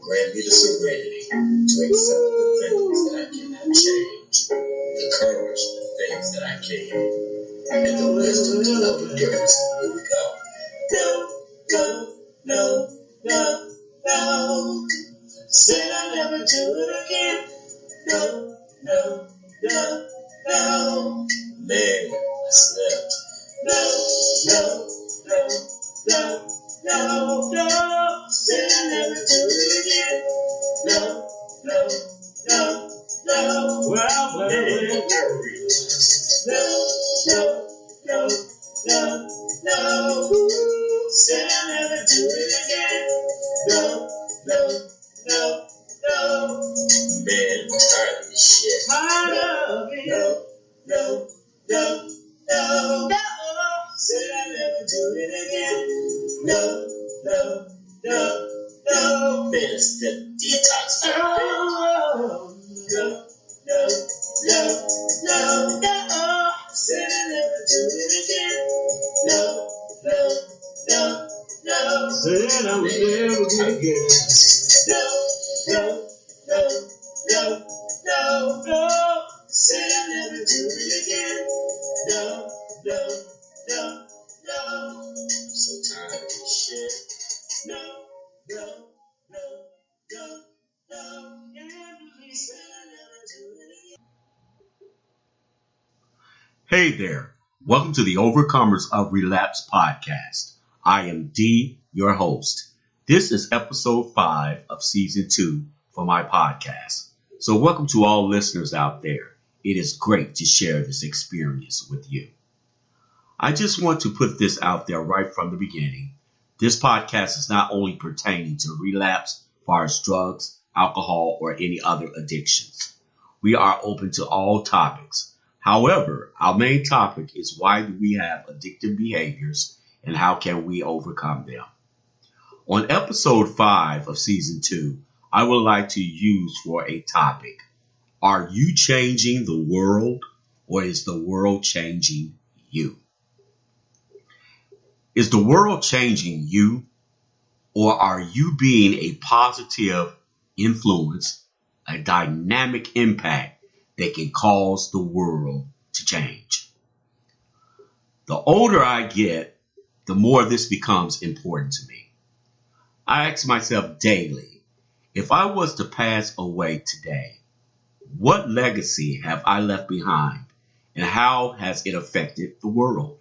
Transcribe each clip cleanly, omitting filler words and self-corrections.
Grant me the serenity to accept the things that I cannot change, the courage for the things that I can, and the wisdom to know the difference. Here we go. No. Said I'll never do it again. No. Man, I slept. No. Said I'll never do it again. No. Well, no. Said I'll never do it again. No. Man, I'm tired of this shit. Tired of it. No. Said I'll never do it again. No. Man, it's the detox. No. Said I'll never do it again. No. Said I would never do it again. No. Said I'll never do it again. No. I'm so tired of this shit. No. Said I'll never do it again. Hey there. Welcome to the Overcomers of Relapse podcast. I am D, your host. This is episode 5 of season 2 for my podcast. So welcome to all listeners out there. It is great to share this experience with you. I just want to put this out there right from the beginning. This podcast is not only pertaining to relapse, as far as drugs, alcohol, or any other addictions. We are open to all topics. However, our main topic is why do we have addictive behaviors and how can we overcome them? On episode 5 of season 2, I would like to use for a topic, are you changing the world or is the world changing you? Is the world changing you or are you being a positive influence, a dynamic impact that can cause the world to change? The older I get, the more this becomes important to me. I ask myself daily, if I was to pass away today, what legacy have I left behind and how has it affected the world?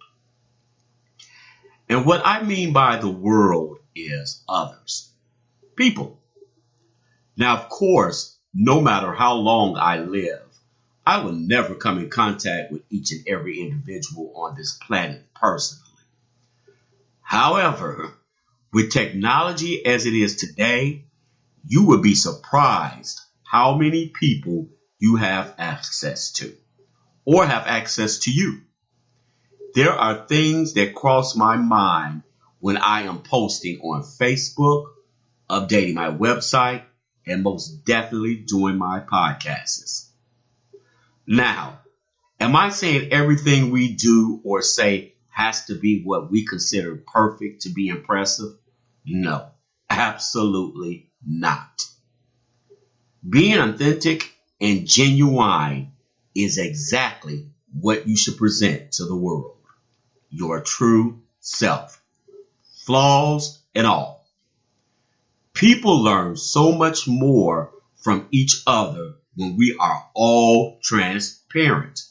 And what I mean by the world is others, people. Now, of course, no matter how long I live, I will never come in contact with each and every individual on this planet personally. However, with technology as it is today, you would be surprised how many people you have access to or have access to you. There are things that cross my mind when I am posting on Facebook, updating my website, and most definitely doing my podcasts. Now, am I saying everything we do or say has to be what we consider perfect to be impressive? No, absolutely not. Being authentic and genuine is exactly what you should present to the world. Your true self, flaws and all. People learn so much more from each other when we are all transparent.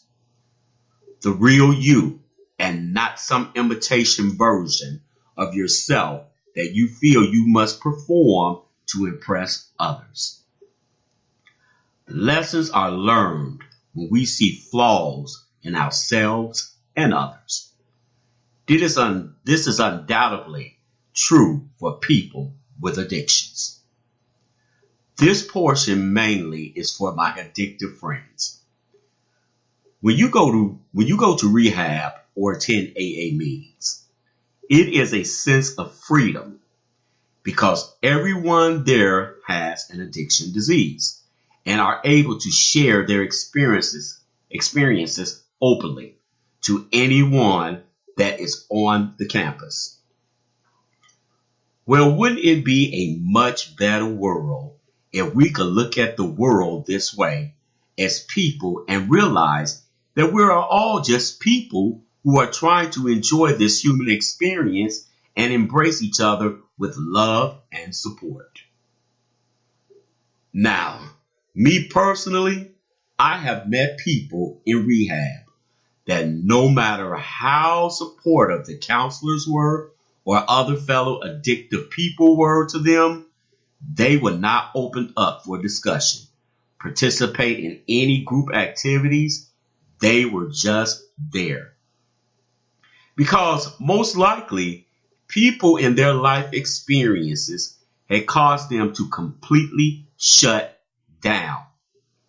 The real you and not some imitation version of yourself that you feel you must perform to impress others. Lessons are learned when we see flaws in ourselves and others. This is undoubtedly true for people with addictions. This portion mainly is for my addictive friends. When you go to rehab or attend AA meetings, it is a sense of freedom because everyone there has an addiction disease and are able to share their experiences openly to anyone that is on the campus. Well, wouldn't it be a much better world if we could look at the world this way as people and realize that we are all just people who are trying to enjoy this human experience and embrace each other with love and support? Now, me personally, I have met people in rehab that no matter how supportive the counselors were or other fellow addictive people were to them, they would not open up for discussion, participate in any group activities. They were just there. Because most likely, people in their life experiences had caused them to completely shut down.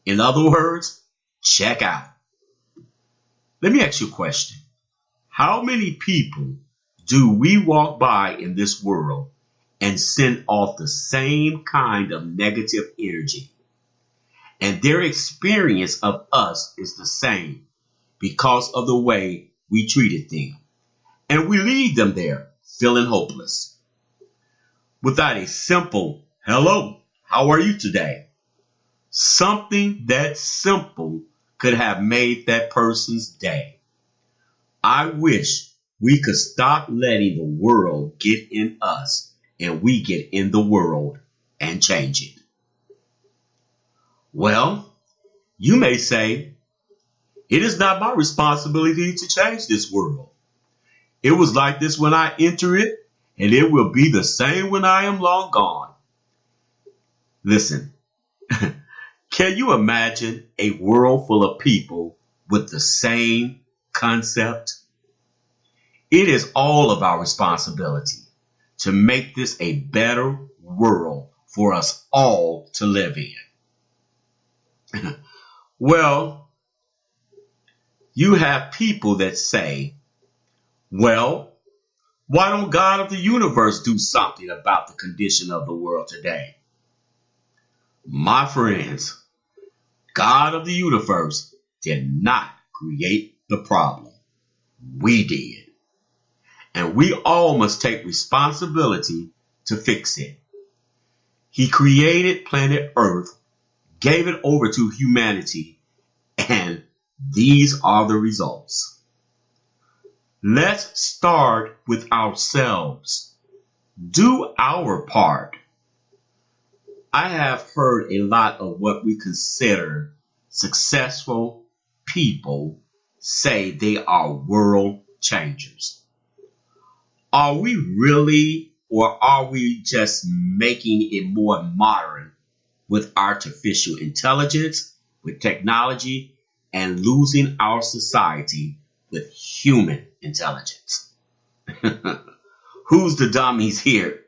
In other words, check out. Let me ask you a question. How many people do we walk by in this world and send off the same kind of negative energy? And their experience of us is the same because of the way we treated them. And we leave them there feeling hopeless. Without a simple, hello, how are you today? Something that simple could have made that person's day. I wish we could stop letting the world get in us and we get in the world and change it. Well, you may say, it is not my responsibility to change this world. It was like this when I enter it, and it will be the same when I am long gone. Listen, can you imagine a world full of people with the same concept? It is all of our responsibility to make this a better world for us all to live in. Well, you have people that say, well, why don't God of the universe do something about the condition of the world today? My friends, God of the universe did not create the problem. We did. And we all must take responsibility to fix it. He created planet Earth, gave it over to humanity, and these are the results. Let's start with ourselves. Do our part. I have heard a lot of what we consider successful people say they are world changers. Are we really, or are we just making it more modern with artificial intelligence, with technology, and losing our society with human intelligence? Who's the dummies here?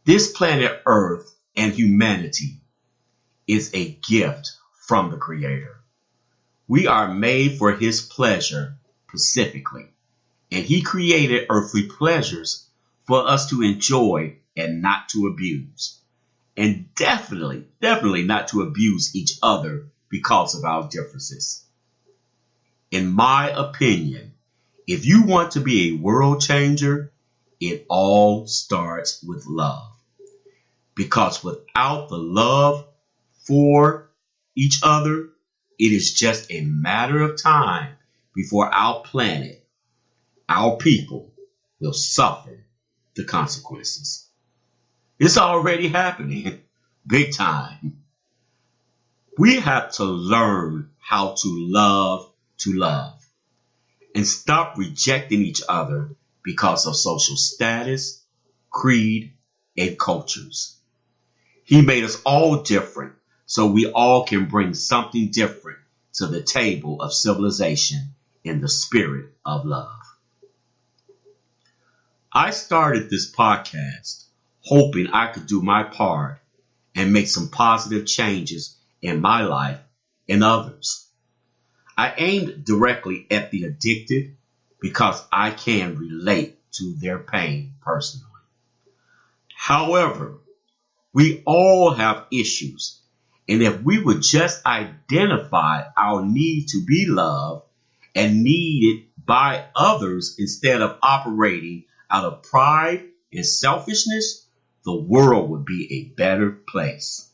This planet Earth and humanity is a gift from the Creator. We are made for His pleasure specifically, and He created earthly pleasures for us to enjoy and not to abuse. And definitely not to abuse each other because of our differences. In my opinion, if you want to be a world changer, it all starts with love. Because without the love for each other, it is just a matter of time before our planet, our people, will suffer the consequences. It's already happening, big time. We have to learn how to love and stop rejecting each other because of social status, creed, and cultures. He made us all different so we all can bring something different to the table of civilization in the spirit of love. I started this podcast hoping I could do my part and make some positive changes in my life and others. I aimed directly at the addicted because I can relate to their pain personally. However, we all have issues, and if we would just identify our need to be loved and need it by others instead of operating out of pride and selfishness, the world would be a better place.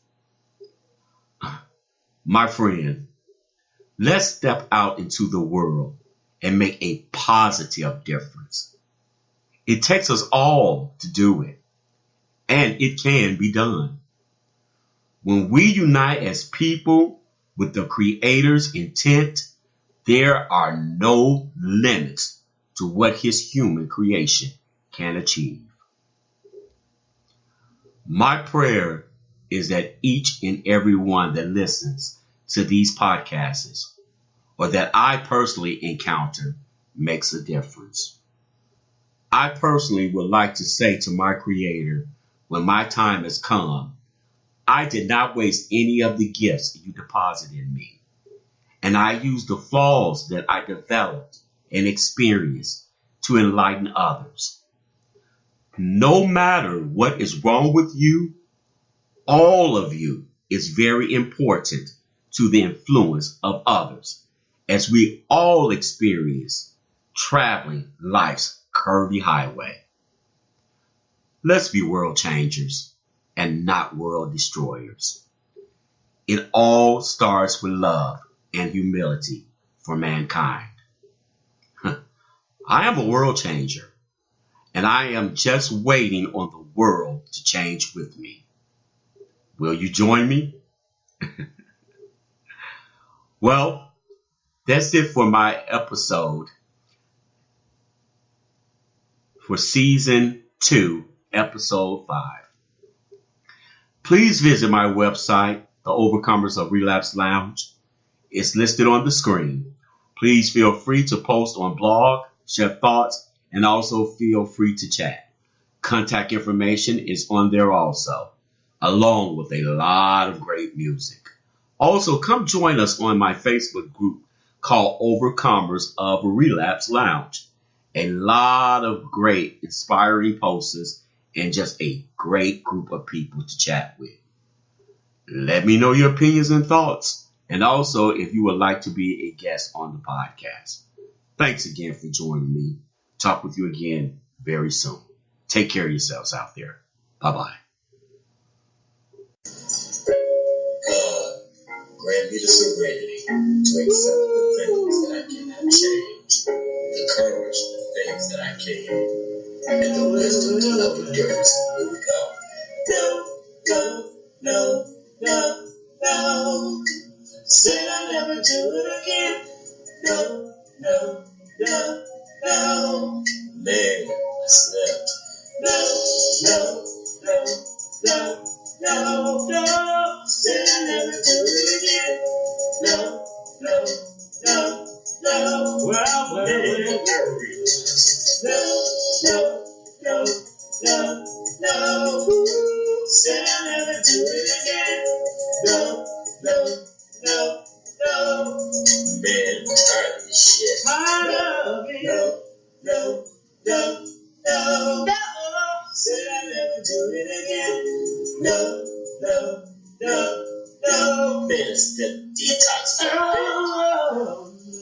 My friend, let's step out into the world and make a positive difference. It takes us all to do it, and it can be done. When we unite as people with the Creator's intent, there are no limits to what His human creation can achieve. My prayer is that each and every one that listens to these podcasts or that I personally encounter makes a difference. I personally would like to say to my Creator, when my time has come, I did not waste any of the gifts you deposited in me. And I used the flaws that I developed and experienced to enlighten others. No matter what is wrong with you, all of you is very important to the influence of others, as we all experience traveling life's curvy highway. Let's be world changers and not world destroyers. It all starts with love and humility for mankind. I am a world changer, and I am just waiting on the world to change with me. Will you join me? Well, that's it for my episode for season 2, episode 5. Please visit my website, The Overcomers of Relapse Lounge. It's listed on the screen. Please feel free to post on blog, share thoughts, and also feel free to chat. Contact information is on there also, along with a lot of great music. Also, come join us on my Facebook group called Overcomers of Relapse Lounge. A lot of great, inspiring posts and just a great group of people to chat with. Let me know your opinions and thoughts, and also if you would like to be a guest on the podcast. Thanks again for joining me. Talk with you again very soon. Take care of yourselves out there. Bye-bye. God, grant me the serenity to accept the things that I cannot change, the courage for the things that I can, and the wisdom to love endurance. Here we go. No, no, no, no, no. Said I'll never do it again. No, no, no, no. Man, I slept. No, no, no, no, no, no. Said I'll never do it again. No, no, no, no. Well, man, no, no, no, no, no. Said I'll never do it again. No, no, no, no. Man, I'm tired of this shit. Tired of it. No, no, no, no, no. Said I'll never do it again. No, no, no, no. Man, it's the detox. Oh,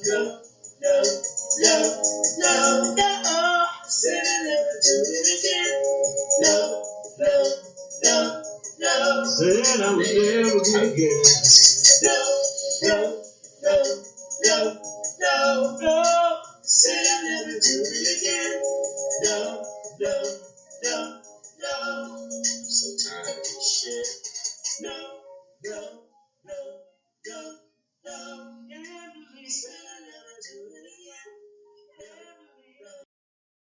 no, no, no, no, no. Said I'll never do it again. No, no, no, no. Said I would never do it again. No, no, no, no, no, no. Said I'll never do it again. No, no, no, no. I'm so tired of this shit.